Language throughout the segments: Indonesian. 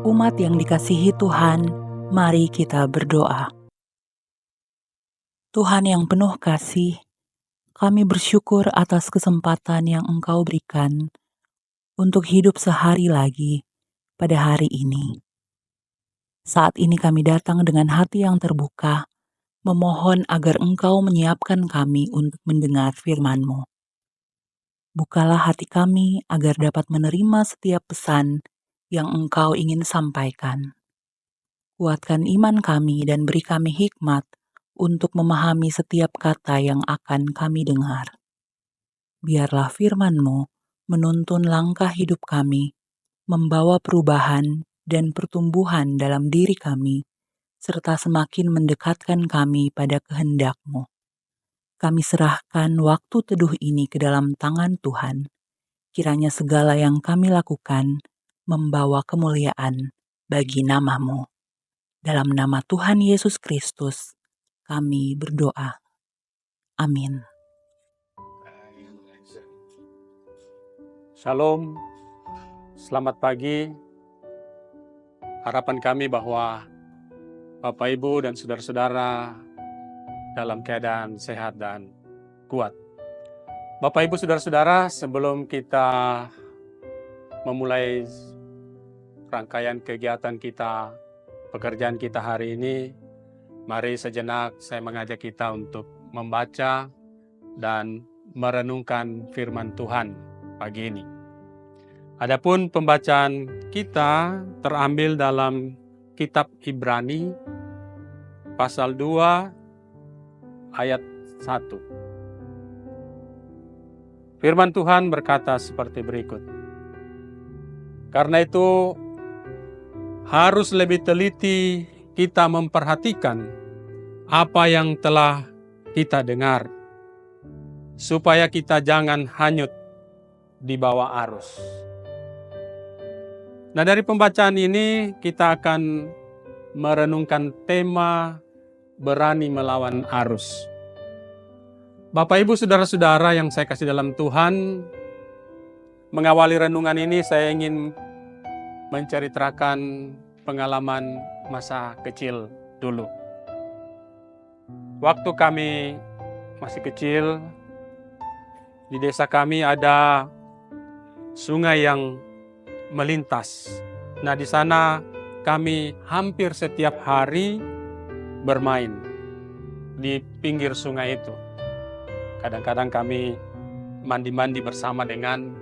Umat yang dikasihi Tuhan, mari kita berdoa. Tuhan yang penuh kasih, kami bersyukur atas kesempatan yang Engkau berikan untuk hidup sehari lagi pada hari ini. Saat ini kami datang dengan hati yang terbuka, memohon agar Engkau menyiapkan kami untuk mendengar firman-Mu. Bukalah hati kami agar dapat menerima setiap pesan yang Engkau ingin sampaikan. Kuatkan iman kami dan beri kami hikmat untuk memahami setiap kata yang akan kami dengar. Biarlah firman-Mu menuntun langkah hidup kami, membawa perubahan dan pertumbuhan dalam diri kami, serta semakin mendekatkan kami pada kehendak-Mu. Kami serahkan waktu teduh ini ke dalam tangan Tuhan. Kiranya segala yang kami lakukan membawa kemuliaan bagi nama-Mu. Dalam nama Tuhan Yesus Kristus, kami berdoa. Amin. Shalom, selamat pagi. Harapan kami bahwa Bapak, Ibu, dan saudara-saudara dalam keadaan sehat dan kuat. Bapak, Ibu, saudara-saudara, sebelum kita memulai rangkaian kegiatan kita, pekerjaan kita hari ini, mari sejenak saya mengajak kita untuk membaca dan merenungkan firman Tuhan pagi ini. Adapun pembacaan kita terambil dalam kitab Ibrani pasal 2 ayat 1. Firman Tuhan berkata seperti berikut. Karena itu harus lebih teliti kita memperhatikan apa yang telah kita dengar, supaya kita jangan hanyut di bawah arus. Nah, dari pembacaan ini kita akan merenungkan tema berani melawan arus. Bapak, Ibu, saudara-saudara yang saya kasih dalam Tuhan, mengawali renungan ini saya ingin menceritakan pengalaman masa kecil dulu. Waktu kami masih kecil, di desa kami ada sungai yang melintas. Nah, di sana kami hampir setiap hari bermain di pinggir sungai itu. Kadang-kadang kami mandi-mandi bersama dengan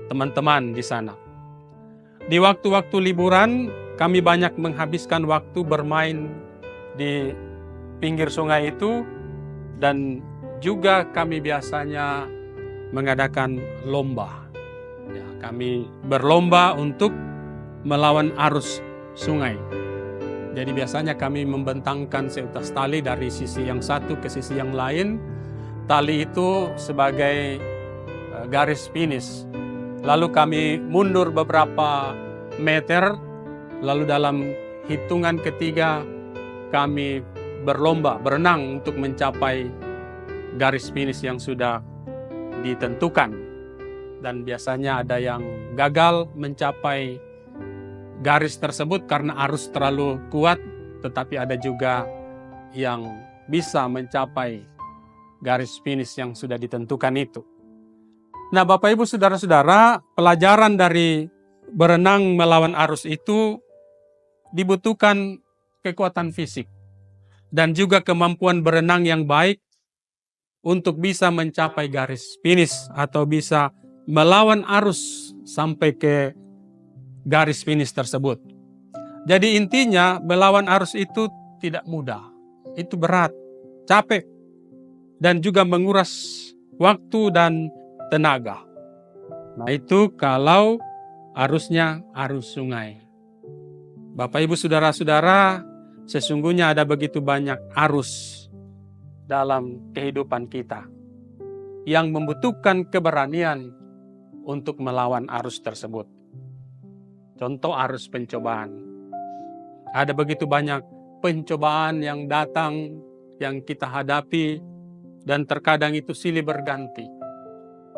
teman-teman di sana. Di waktu-waktu liburan, kami banyak menghabiskan waktu bermain di pinggir sungai itu, dan juga kami biasanya mengadakan lomba. Ya, kami berlomba untuk melawan arus sungai. Jadi biasanya kami membentangkan seutas tali dari sisi yang satu ke sisi yang lain. Tali itu sebagai garis finish. Lalu kami mundur beberapa meter, lalu dalam hitungan ketiga kami berlomba, berenang untuk mencapai garis finish yang sudah ditentukan. Dan biasanya ada yang gagal mencapai garis tersebut karena arus terlalu kuat, tetapi ada juga yang bisa mencapai garis finish yang sudah ditentukan itu. Nah, Bapak, Ibu, saudara-saudara, pelajaran dari berenang melawan arus itu dibutuhkan kekuatan fisik dan juga kemampuan berenang yang baik untuk bisa mencapai garis finish atau bisa melawan arus sampai ke garis finish tersebut. Jadi intinya melawan arus itu tidak mudah. Itu berat, capek, dan juga menguras waktu dan tenaga. Nah, itu kalau arusnya arus sungai. Bapak, Ibu, saudara-saudara, sesungguhnya ada begitu banyak arus dalam kehidupan kita yang membutuhkan keberanian untuk melawan arus tersebut. Contoh arus pencobaan. Ada begitu banyak pencobaan yang datang, yang kita hadapi, dan terkadang itu silih berganti.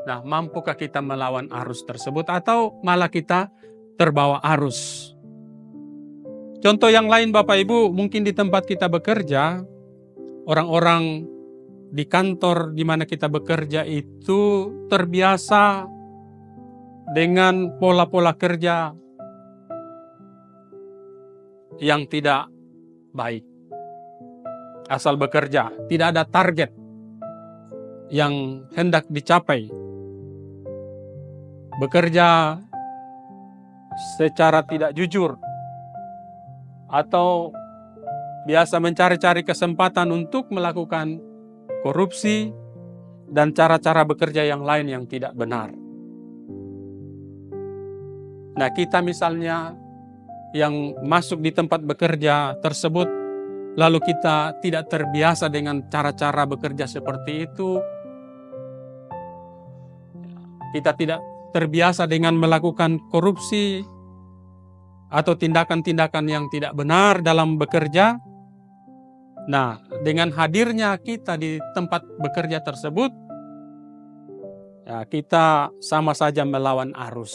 Nah, mampukah kita melawan arus tersebut atau malah kita terbawa arus? Contoh yang lain Bapak Ibu, mungkin di tempat kita bekerja, orang-orang di kantor di mana kita bekerja itu terbiasa dengan pola-pola kerja yang tidak baik. Asal bekerja, tidak ada target yang hendak dicapai. Bekerja secara tidak jujur, atau biasa mencari-cari kesempatan untuk melakukan korupsi dan cara-cara bekerja yang lain yang tidak benar. Nah, kita misalnya yang masuk di tempat bekerja tersebut, lalu kita tidak terbiasa dengan cara-cara bekerja seperti itu, kita tidak terbiasa dengan melakukan korupsi atau tindakan-tindakan yang tidak benar dalam bekerja. Nah, dengan hadirnya kita di tempat bekerja tersebut, ya, kita sama saja melawan arus.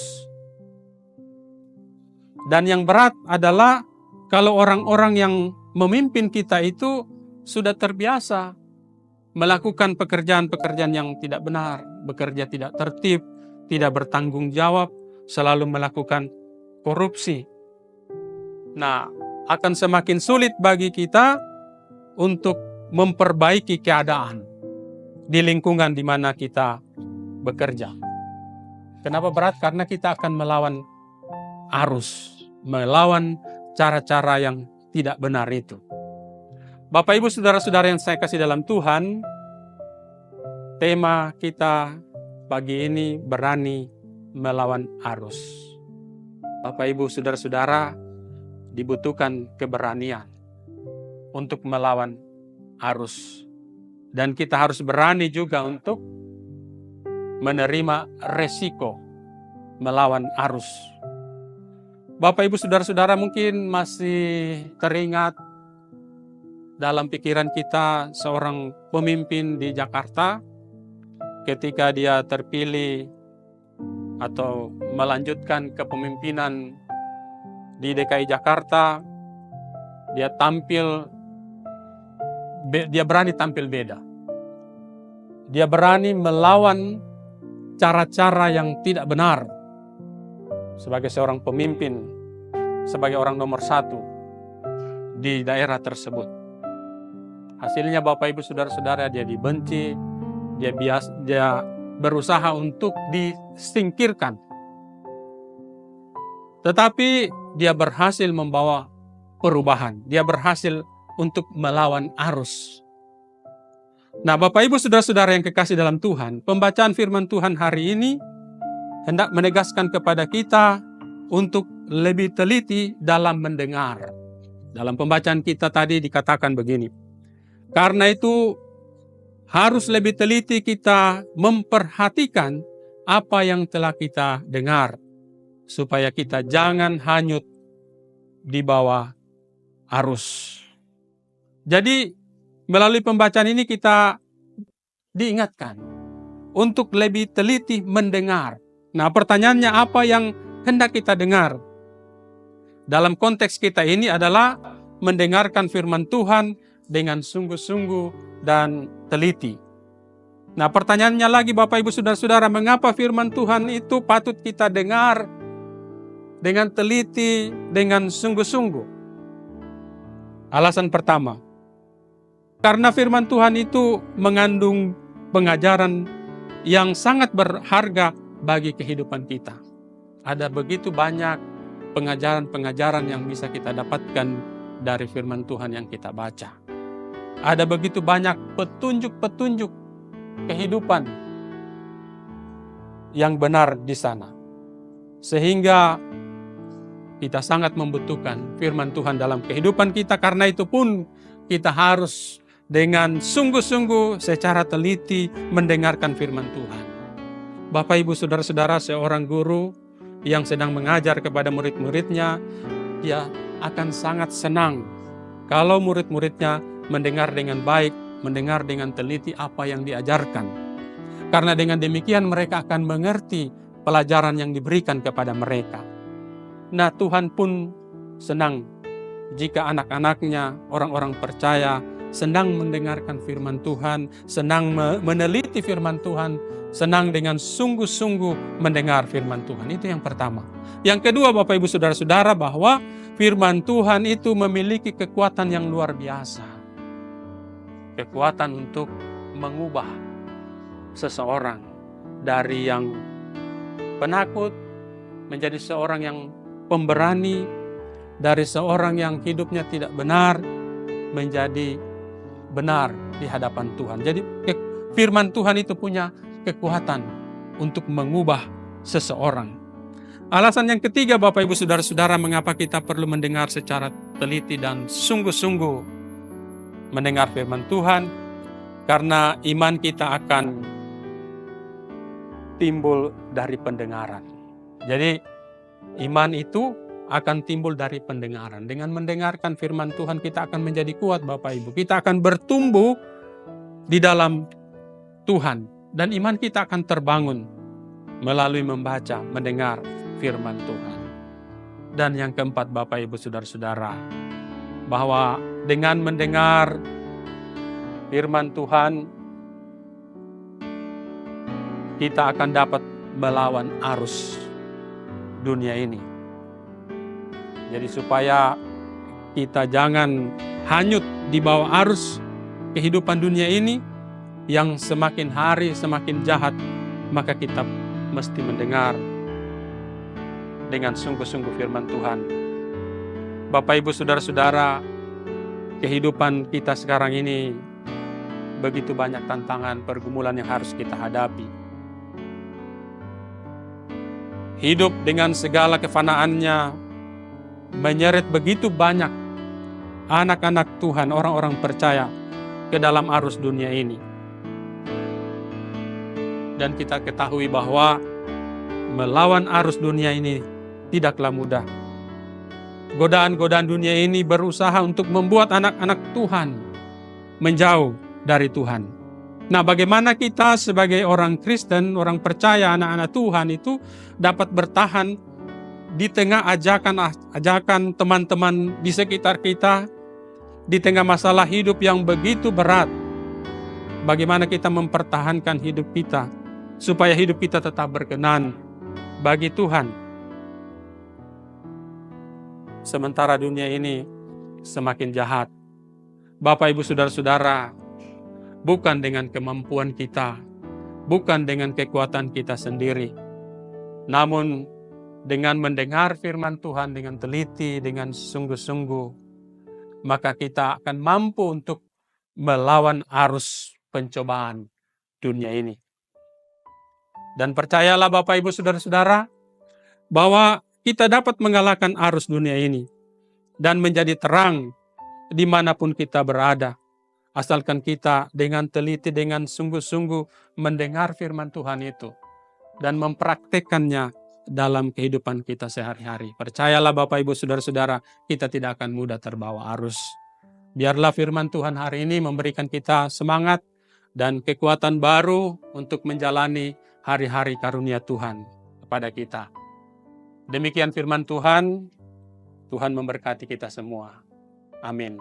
Dan yang berat adalah kalau orang-orang yang memimpin kita itu sudah terbiasa melakukan pekerjaan-pekerjaan yang tidak benar, bekerja tidak tertib, tidak bertanggung jawab, selalu melakukan korupsi. Nah, akan semakin sulit bagi kita untuk memperbaiki keadaan di lingkungan di mana kita bekerja. Kenapa berat? Karena kita akan melawan arus, melawan cara-cara yang tidak benar itu. Bapak Ibu saudara-saudara yang saya kasih dalam Tuhan, tema kita pagi ini berani melawan arus. Bapak Ibu saudara-saudara, dibutuhkan keberanian untuk melawan arus. Dan kita harus berani juga untuk menerima resiko melawan arus. Bapak Ibu saudara-saudara mungkin masih teringat dalam pikiran kita seorang pemimpin di Jakarta ketika dia terpilih atau melanjutkan kepemimpinan di DKI Jakarta, dia berani tampil beda. Dia berani melawan cara-cara yang tidak benar sebagai seorang pemimpin, sebagai orang nomor 1 di daerah tersebut. Hasilnya Bapak Ibu saudara-saudara, dia dibenci, dia berusaha untuk disingkirkan. Tetapi dia berhasil membawa perubahan. Dia berhasil untuk melawan arus. Nah, Bapak Ibu saudara-saudara yang kekasih dalam Tuhan, pembacaan firman Tuhan hari ini hendak menegaskan kepada kita untuk lebih teliti dalam mendengar. Dalam pembacaan kita tadi dikatakan begini, karena itu harus lebih teliti kita memperhatikan apa yang telah kita dengar, supaya kita jangan hanyut di bawah arus. Jadi melalui pembacaan ini kita diingatkan untuk lebih teliti mendengar. Nah, pertanyaannya apa yang hendak kita dengar? Dalam konteks kita ini adalah mendengarkan firman Tuhan dengan sungguh-sungguh dan teliti. Nah, pertanyaannya lagi Bapak Ibu saudara-saudara, mengapa firman Tuhan itu patut kita dengar dengan teliti, dengan sungguh-sungguh? Alasan pertama, karena firman Tuhan itu mengandung pengajaran yang sangat berharga bagi kehidupan kita. Ada begitu banyak pengajaran-pengajaran yang bisa kita dapatkan dari firman Tuhan yang kita baca. Ada begitu banyak petunjuk-petunjuk kehidupan yang benar di sana. Sehingga kita sangat membutuhkan firman Tuhan dalam kehidupan kita. Karena itu pun kita harus dengan sungguh-sungguh secara teliti mendengarkan firman Tuhan. Bapak Ibu saudara-saudara, seorang guru yang sedang mengajar kepada murid-muridnya, dia akan sangat senang kalau murid-muridnya mendengar dengan baik, mendengar dengan teliti apa yang diajarkan. Karena dengan demikian mereka akan mengerti pelajaran yang diberikan kepada mereka. Nah, Tuhan pun senang jika anak-anaknya, orang-orang percaya, senang mendengarkan firman Tuhan, senang meneliti firman Tuhan, senang dengan sungguh-sungguh mendengar firman Tuhan. Itu yang pertama. Yang kedua, Bapak Ibu Saudara-saudara, bahwa firman Tuhan itu memiliki kekuatan yang luar biasa. Kekuatan untuk mengubah seseorang dari yang penakut menjadi seorang yang pemberani, dari seorang yang hidupnya tidak benar menjadi benar di hadapan Tuhan. Jadi firman Tuhan itu punya kekuatan untuk mengubah seseorang. Alasan yang ketiga, Bapak Ibu Saudara-saudara, mengapa kita perlu mendengar secara teliti dan sungguh-sungguh mendengar firman Tuhan, karena iman kita akan timbul dari pendengaran. Jadi iman itu akan timbul dari pendengaran. Dengan mendengarkan firman Tuhan kita akan menjadi kuat, Bapak Ibu. Kita akan bertumbuh di dalam Tuhan. Dan iman kita akan terbangun melalui membaca, mendengar firman Tuhan. Dan yang keempat, Bapak Ibu Saudara-saudara, bahwa dengan mendengar firman Tuhan, kita akan dapat melawan arus dunia ini. Jadi supaya kita jangan hanyut di bawah arus kehidupan dunia ini yang semakin hari semakin jahat, maka kita mesti mendengar dengan sungguh-sungguh firman Tuhan. Bapak Ibu Saudara-saudara, kehidupan kita sekarang ini begitu banyak tantangan, pergumulan yang harus kita hadapi. Hidup dengan segala kefanaannya menyeret begitu banyak anak-anak Tuhan, orang-orang percaya ke dalam arus dunia ini. Dan kita ketahui bahwa melawan arus dunia ini tidaklah mudah. Godaan-godaan dunia ini berusaha untuk membuat anak-anak Tuhan menjauh dari Tuhan. Nah, bagaimana kita sebagai orang Kristen, orang percaya, anak-anak Tuhan itu dapat bertahan di tengah ajakan teman-teman di sekitar kita, di tengah masalah hidup yang begitu berat. Bagaimana kita mempertahankan hidup kita supaya hidup kita tetap berkenan bagi Tuhan. Sementara dunia ini semakin jahat. Bapak Ibu Saudara-saudara, bukan dengan kemampuan kita, bukan dengan kekuatan kita sendiri, namun dengan mendengar firman Tuhan dengan teliti, dengan sungguh-sungguh, maka kita akan mampu untuk melawan arus pencobaan dunia ini. Dan percayalah Bapak Ibu Saudara-saudara, bahwa kita dapat mengalahkan arus dunia ini dan menjadi terang dimanapun kita berada. Asalkan kita dengan teliti, dengan sungguh-sungguh mendengar firman Tuhan itu dan mempraktekkannya dalam kehidupan kita sehari-hari. Percayalah Bapak Ibu Saudara-saudara, kita tidak akan mudah terbawa arus. Biarlah firman Tuhan hari ini memberikan kita semangat dan kekuatan baru untuk menjalani hari-hari karunia Tuhan kepada kita. Demikian firman Tuhan. Tuhan memberkati kita semua. Amin.